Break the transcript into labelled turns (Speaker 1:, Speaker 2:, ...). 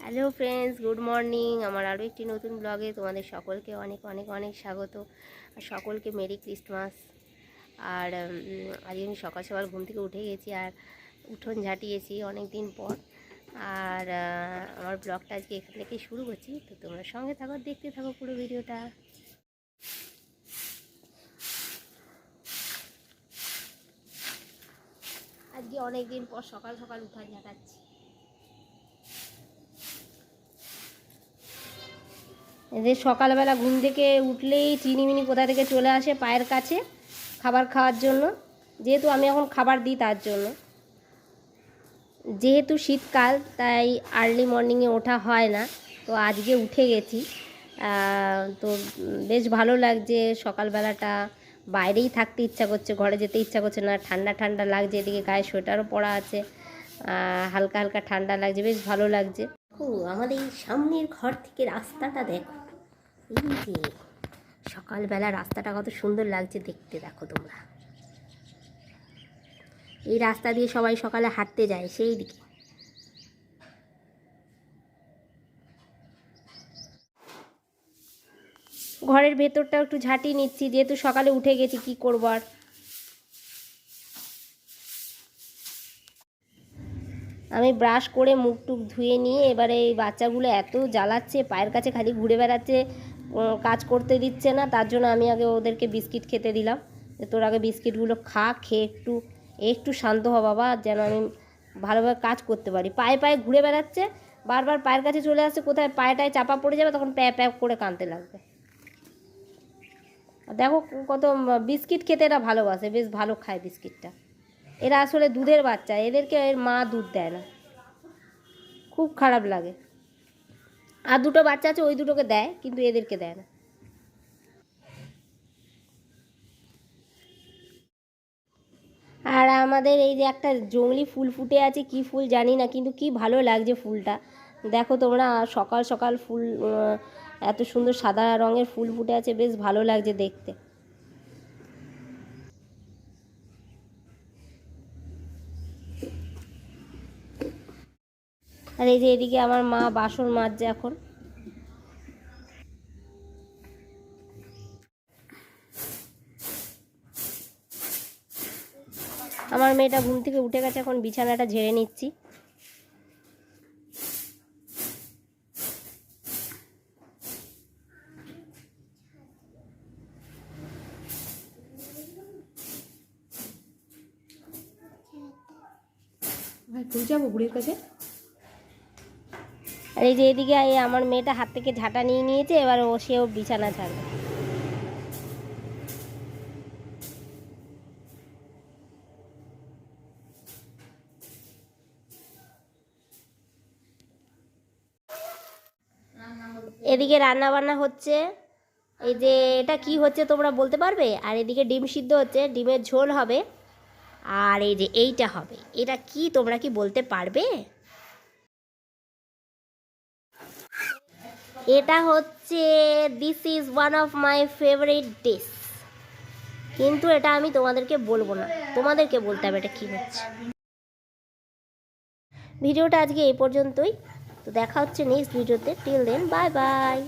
Speaker 1: Hello friends, good morning. আমার আরও একটি নতুন ব্লগে তোমাদের সকলকে অনেক অনেক অনেক স্বাগত। আর সকলকে মেরি ক্রিসমাস। আর আজকে আমি সকাল সকাল ঘুম থেকে উঠে গেছি আর উঠোন ঝাঁটিয়েছি অনেক দিন পর। আর আমার ব্লগটা আজকে এখান থেকেই শুরু করছি, তো তোমরা সঙ্গে থাকো, দেখতে থাকো পুরো ভিডিওটা। আজকে অনেক দিন পর সকাল সকাল উঠান ঝাঁটাচ্ছি। এদের সকালবেলা ঘুম থেকে উঠলেই চিনিমিনি কোথা থেকে চলে আসে পায়ের কাছে খাবার খাওয়ার জন্য। যেহেতু আমি এখন খাবার দিই, তার জন্য, যেহেতু শীতকাল তাই আর্লি মর্নিংয়ে ওঠা হয় না, তো আজকে উঠে গেছি। তো বেশ ভালো লাগছে সকালবেলাটা। বাইরেই থাকতে ইচ্ছা করছে, ঘরে যেতে ইচ্ছা করছে না। ঠান্ডা ঠান্ডা লাগছে, এদিকে গায়ে সোয়েটারও পরা আছে, হালকা হালকা ঠান্ডা লাগছে, বেশ ভালো লাগছে। ও আমাদের এই সামনের ঘর থেকে রাস্তাটা দেখো, এই যে সকালবেলা রাস্তাটা কত সুন্দর লাগছে দেখতে। দেখো তোমরা, এই রাস্তা দিয়ে সবাই সকালে হাঁটতে যায় সেই দিকে। ঘরের ভেতরটা একটু ঝাঁটিয়ে নিচ্ছি, যেহেতু সকালে উঠে গেছি, কি করবো আর। আমি ব্রাশ করে মুখ টুক ধুয়ে নিয়ে এবারে এই বাচ্চাগুলো এত জ্বালাচ্ছে, পায়ের কাছে খালি ঘুরে বেড়াচ্ছে, কাজ করতে দিচ্ছে না। তার জন্য আমি আগে ওদেরকে বিস্কিট খেতে দিলাম, যে তোর আগে বিস্কিটগুলো খেয়ে একটু একটু শান্ত হ বাবা, যেন আমি ভালোভাবে কাজ করতে পারি। পায়ে পায়ে ঘুরে বেড়াচ্ছে, বারবার পায়ের কাছে চলে আসছে, কোথায় পায়েটায় চাপা পড়ে যাবে, তখন প্যাঁ প্যাঁ করে কাঁদতে লাগবে। দেখো কত বিস্কিট খেতে এরা ভালোবাসে, বেশ ভালো খায় বিস্কিটটা। এরা আসলে দুধের বাচ্চা, এদেরকে এর মা দুধ দেয় না, খুব খারাপ লাগে। আর দুটো বাচ্চা আছে, ওই দুটোকে দেয়, কিন্তু এদেরকে দেয় না। আর আমাদের এই যে একটা জংলি ফুল ফুটে আছে, কি ফুল জানি না, কিন্তু কি ভালো লাগছে ফুলটা। দেখো তোমরা, সকাল সকাল ফুল, এত সুন্দর সাদা রঙের ফুল ফুটে আছে, বেশ ভালো লাগছে দেখতে। আর এই যে এদিকে আমার মা বাসন মাজছে এখন। আমার মেয়েটা ঘুম থেকে উঠে গেছে, এখন বিছানাটা ঝেড়ে নিচ্ছি। যাবো বুড়ির কাছে। আর এই যে এদিকে আমার মেয়েটা হাত থেকে ঝাঁটা নিয়ে নিয়েছে, এবার সেও বিছানা ছাড়বে। এদিকে রান্না বান্না হচ্ছে, এই যে এটা কি হচ্ছে তোমরা বলতে পারবে? আর এদিকে ডিম সিদ্ধ হচ্ছে, ডিমের ঝোল হবে। আর এই যে এইটা হবে, এটা কি তোমরা কি বলতে পারবে? এটা হচ্ছে, this is one of my favourite dish, কিন্তু এটা আমি তোমাদেরকে বলবো না, তোমাদেরকে বলতে হবে এটা কি হচ্ছে। ভিডিওটা আজকে এই পর্যন্তই, তো দেখা হচ্ছে নেক্সট ভিডিওতে। Till then, bye by.